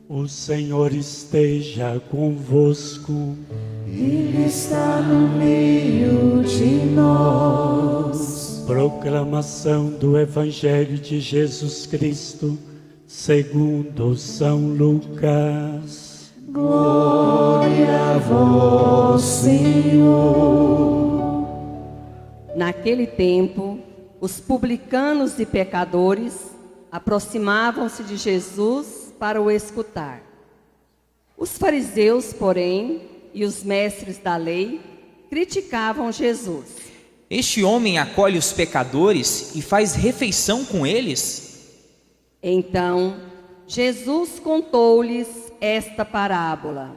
O Senhor esteja convosco. Ele está no meio de nós. Proclamação do Evangelho de Jesus Cristo, segundo São Lucas. Glória a vós, Senhor. Naquele tempo, os publicanos e pecadores aproximavam-se de Jesus para o escutar. Os fariseus, porém, e os mestres da lei criticavam Jesus. Este homem acolhe os pecadores e faz refeição com eles? Então, Jesus contou-lhes esta parábola.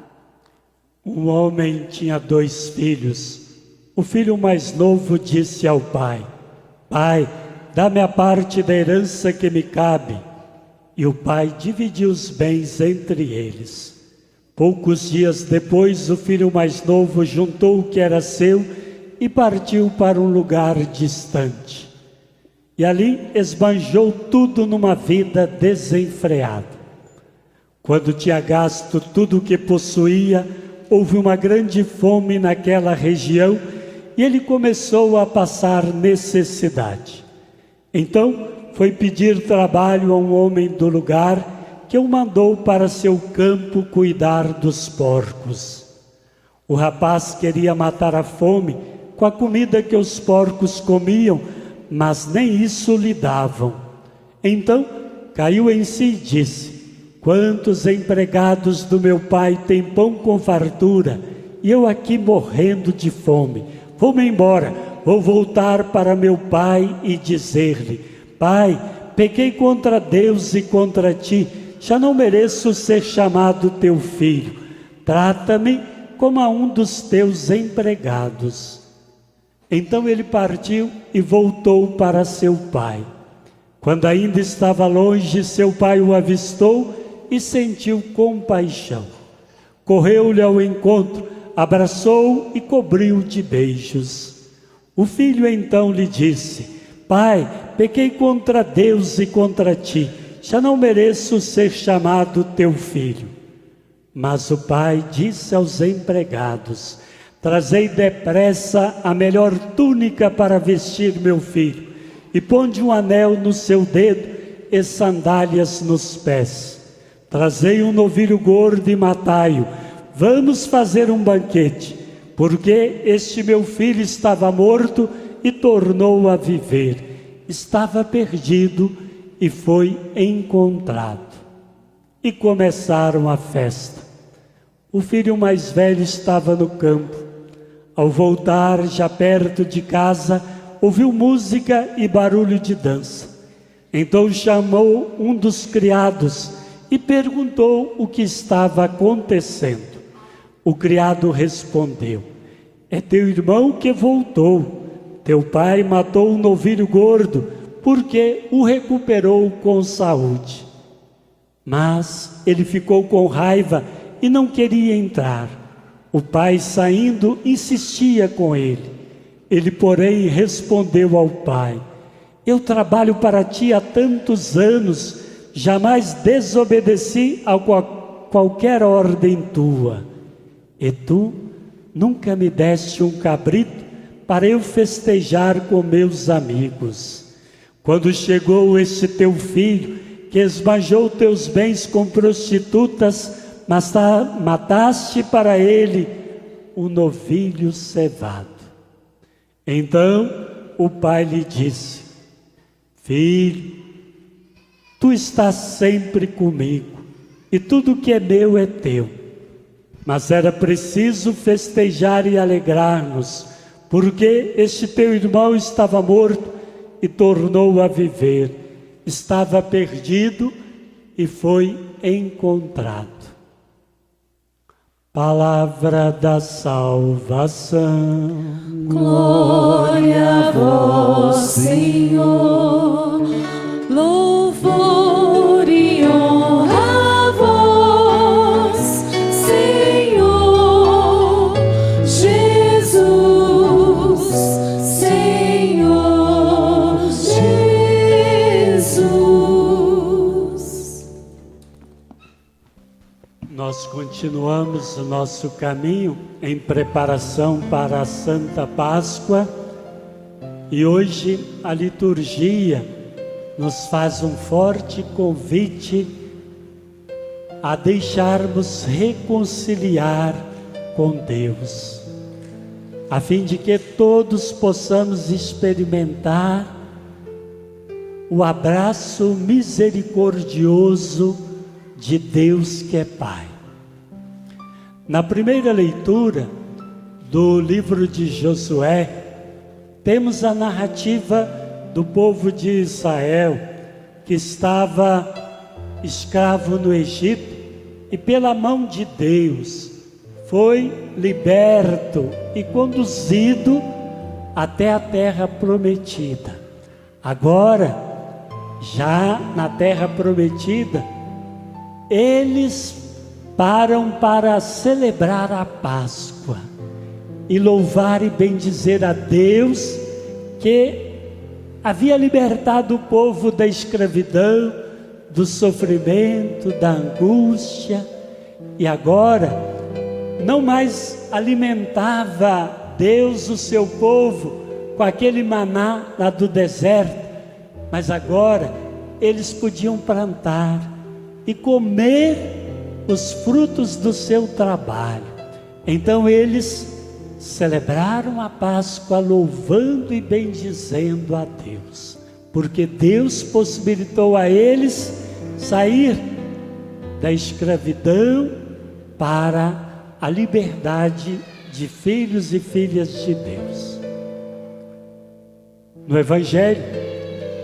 Um homem tinha 2 filhos. O filho mais novo disse ao pai: Pai, dá-me a parte da herança que me cabe. E o pai dividiu os bens entre eles. Poucos dias depois, o filho mais novo juntou o que era seu e partiu para um lugar distante. E ali esbanjou tudo numa vida desenfreada. Quando tinha gasto tudo o que possuía, houve uma grande fome naquela região e ele começou a passar necessidade. Então, foi pedir trabalho a um homem do lugar que o mandou para seu campo cuidar dos porcos. O rapaz queria matar a fome com a comida que os porcos comiam, mas nem isso lhe davam. Então caiu em si e disse: Quantos empregados do meu pai têm pão com fartura, e eu aqui morrendo de fome? Vou-me embora, vou voltar para meu pai e dizer-lhe: Pai, pequei contra Deus e contra ti, já não mereço ser chamado teu filho. Trata-me como a um dos teus empregados. Então ele partiu e voltou para seu pai. Quando ainda estava longe, seu pai o avistou e sentiu compaixão. Correu-lhe ao encontro, abraçou-o e cobriu de beijos. O filho então lhe disse: Pai, pequei contra Deus e contra ti, já não mereço ser chamado teu filho. Mas o pai disse aos empregados: Trazei depressa a melhor túnica para vestir meu filho, e ponde um anel no seu dedo e sandálias nos pés. Trazei um novilho gordo e matai-o. Vamos fazer um banquete, porque este meu filho estava morto e tornou a viver. Estava perdido e foi encontrado. E começaram a festa. O filho mais velho estava no campo. Ao voltar, já perto de casa, ouviu música e barulho de dança. Então chamou um dos criados e perguntou o que estava acontecendo. O criado respondeu: É teu irmão que voltou. Teu pai matou um novilho gordo, porque o recuperou com saúde. Mas ele ficou com raiva e não queria entrar. O pai, saindo, insistia com ele. Ele, porém, respondeu ao pai: Eu trabalho para ti há tantos anos, jamais desobedeci a qualquer ordem tua. E tu nunca me deste um cabrito para eu festejar com meus amigos. Quando chegou este teu filho, que esbanjou teus bens com prostitutas, mas mataste para ele o novilho cevado. Então o pai lhe disse: Filho, tu estás sempre comigo, e tudo que é meu é teu. Mas era preciso festejar e alegrar-nos, porque este teu irmão estava morto e tornou a viver. Estava perdido e foi encontrado. Palavra da salvação. Glória a vós, Senhor. Louvor e honra a vós, Senhor Jesus, Senhor Jesus. Nós continuamos o nosso caminho em preparação para a Santa Páscoa e hoje a liturgia nos faz um forte convite a deixarmos reconciliar com Deus, a fim de que todos possamos experimentar o abraço misericordioso de Deus que é Pai. Na primeira leitura do livro de Josué, temos a narrativa do povo de Israel que estava escravo no Egito e pela mão de Deus foi liberto e conduzido até a terra prometida. Agora, já na terra prometida, eles param para celebrar a Páscoa e louvar e bendizer a Deus que havia libertado o povo da escravidão, do sofrimento, da angústia, e agora não mais alimentava Deus o seu povo com aquele maná lá do deserto, mas agora eles podiam plantar e comer os frutos do seu trabalho. Então eles celebraram a Páscoa louvando e bendizendo a Deus, porque Deus possibilitou a eles sair da escravidão para a liberdade de filhos e filhas de Deus. No Evangelho,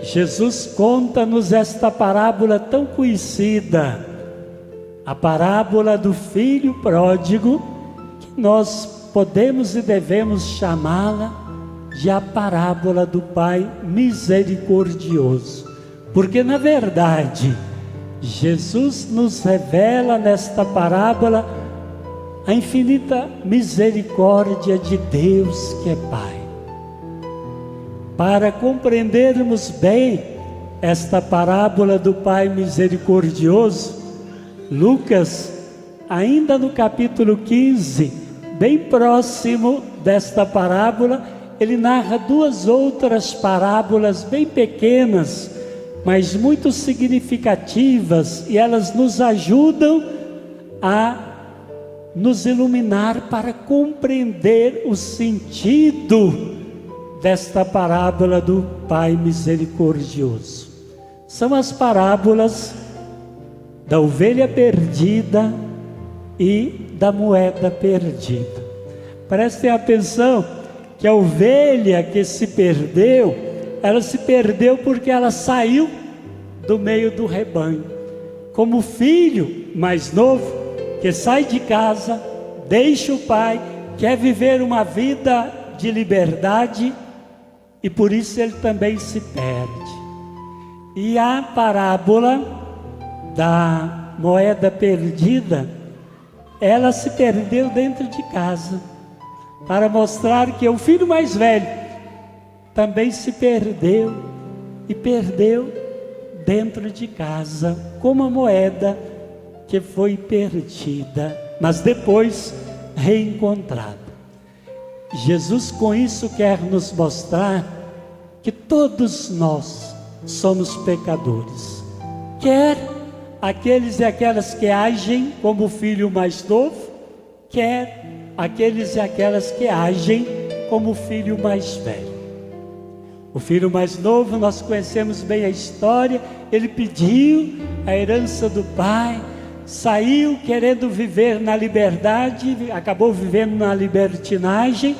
Jesus conta-nos esta parábola tão conhecida, a parábola do filho pródigo, que nós podemos e devemos chamá-la de a parábola do Pai misericordioso, porque na verdade Jesus nos revela nesta parábola a infinita misericórdia de Deus que é Pai. Para compreendermos bem esta parábola do Pai misericordioso, Lucas, ainda no capítulo 15, bem próximo desta parábola, ele narra duas outras parábolas bem pequenas, mas muito significativas, e elas nos ajudam a nos iluminar para compreender o sentido desta parábola do Pai misericordioso. São as parábolas da ovelha perdida e da moeda perdida. Prestem atenção que a ovelha que se perdeu, ela se perdeu porque ela saiu do meio do rebanho. Como o filho mais novo que sai de casa, deixa o pai, quer viver uma vida de liberdade e por isso ele também se perde. E a parábola da moeda perdida, ela se perdeu dentro de casa, para mostrar que o filho mais velho também se perdeu, e perdeu dentro de casa, como a moeda que foi perdida, mas depois reencontrada. Jesus com isso quer nos mostrar que todos nós somos pecadores, quer aqueles e aquelas que agem como o filho mais novo, quer aqueles e aquelas que agem como o filho mais velho. O filho mais novo, nós conhecemos bem a história, ele pediu a herança do pai, saiu querendo viver na liberdade, acabou vivendo na libertinagem,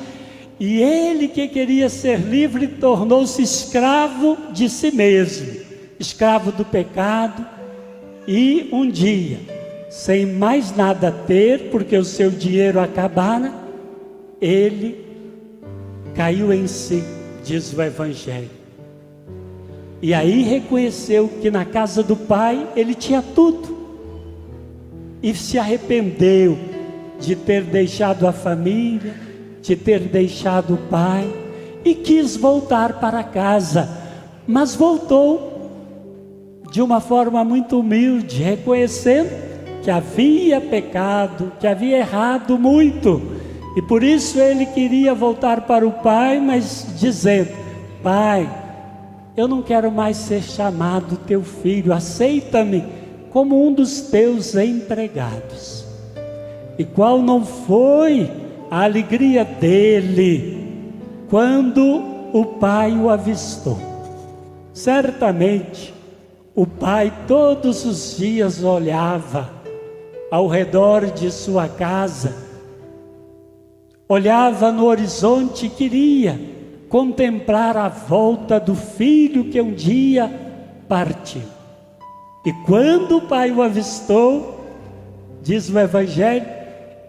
e ele que queria ser livre tornou-se escravo de si mesmo, escravo do pecado, e um dia, sem mais nada ter, porque o seu dinheiro acabara, ele caiu em si, diz o Evangelho. E aí reconheceu que na casa do pai ele tinha tudo. E se arrependeu de ter deixado a família, de ter deixado o pai, e quis voltar para casa, mas voltou de uma forma muito humilde, reconhecendo que havia pecado, que havia errado muito, e por isso ele queria voltar para o pai, mas dizendo: Pai, eu não quero mais ser chamado teu filho, aceita-me como um dos teus empregados. E qual não foi a alegria dele quando o pai o avistou? Certamente o pai todos os dias olhava ao redor de sua casa, olhava no horizonte e queria contemplar a volta do filho que um dia partiu. E quando o pai o avistou, diz o Evangelho,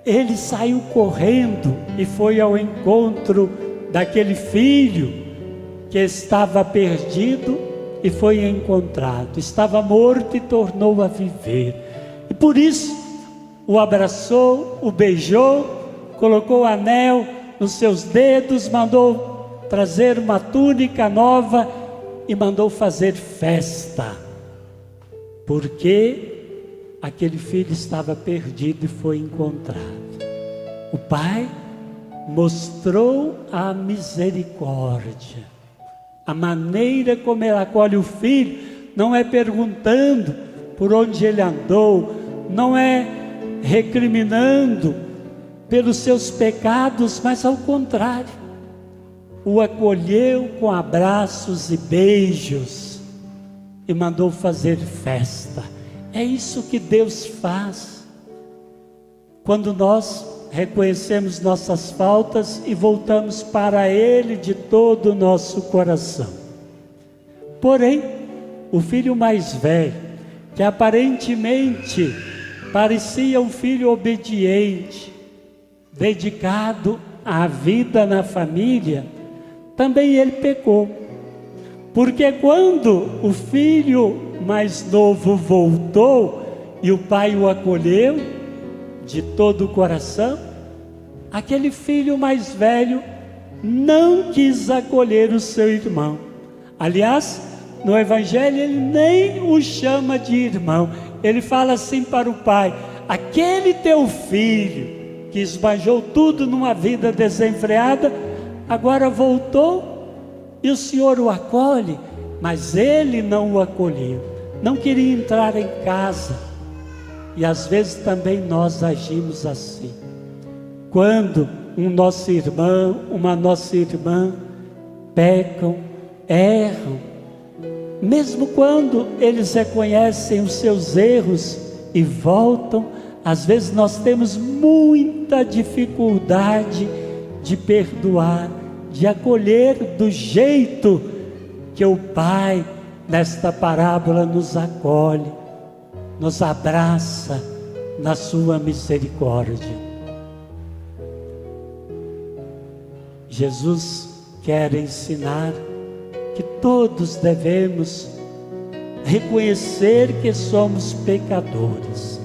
ele saiu correndo e foi ao encontro daquele filho que estava perdido e foi encontrado. Estava morto e tornou a viver. E por isso o abraçou, o beijou, colocou anel nos seus dedos, mandou trazer uma túnica nova e mandou fazer festa, porque aquele filho estava perdido e foi encontrado. O pai mostrou a misericórdia, a maneira como ele acolhe o filho, não é perguntando por onde ele andou, não é recriminando pelos seus pecados, mas ao contrário, o acolheu com abraços e beijos e mandou fazer festa. É isso que Deus faz quando nós reconhecemos nossas faltas e voltamos para Ele de todo o nosso coração. Porém, o filho mais velho, que aparentemente parecia um filho obediente, dedicado à vida na família, também ele pecou. Porque quando o filho mais novo voltou e o pai o acolheu de todo o coração, aquele filho mais velho não quis acolher o seu irmão. Aliás, no Evangelho ele nem o chama de irmão. Ele fala assim para o pai: aquele teu filho que esbanjou tudo numa vida desenfreada, agora voltou e o Senhor o acolhe. Mas ele não o acolheu, não queria entrar em casa. E às vezes também nós agimos assim. Quando um nosso irmão, uma nossa irmã pecam, erram, mesmo quando eles reconhecem os seus erros e voltam, às vezes nós temos muita dificuldade de perdoar, de acolher do jeito que o Pai nesta parábola nos acolhe, nos abraça na sua misericórdia. Jesus quer ensinar que todos devemos reconhecer que somos pecadores,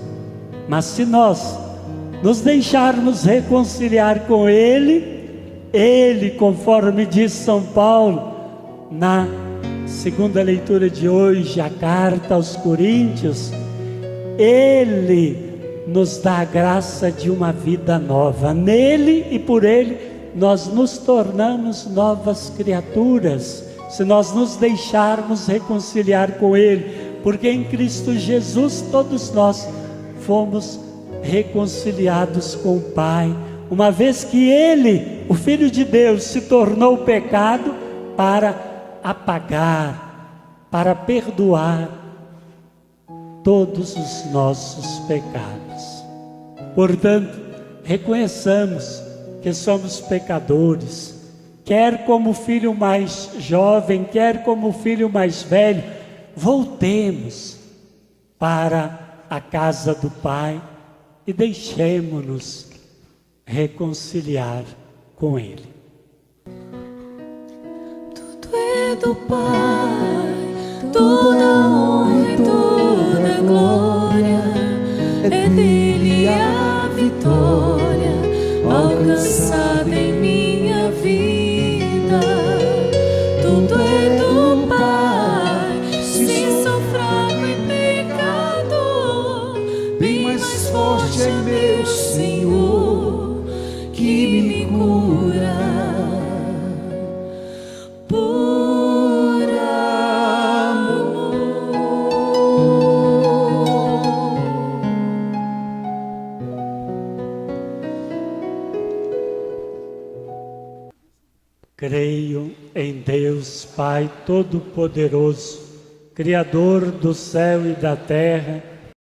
mas se nós nos deixarmos reconciliar com Ele, conforme diz São Paulo na segunda leitura de hoje, a carta aos Coríntios, Ele nos dá a graça de uma vida nova. Nele e por Ele nós nos tornamos novas criaturas, se nós nos deixarmos reconciliar com Ele, porque em Cristo Jesus todos nós fomos reconciliados com o Pai, uma vez que Ele, o Filho de Deus, se tornou pecado para apagar, para perdoar todos os nossos pecados. Portanto, reconheçamos que somos pecadores, quer como filho mais jovem, quer como filho mais velho, voltemos para a casa do Pai e deixemo-nos reconciliar com Ele. Tudo é do Pai, toda honra e toda glória, é dele a vitória alcançada em minha vida. Tudo é do Pai, se sou fraco e pecador, bem mais mais forte é meu Senhor que me cura por amor. Creio em Deus Pai Todo-Poderoso, Criador do céu e da terra,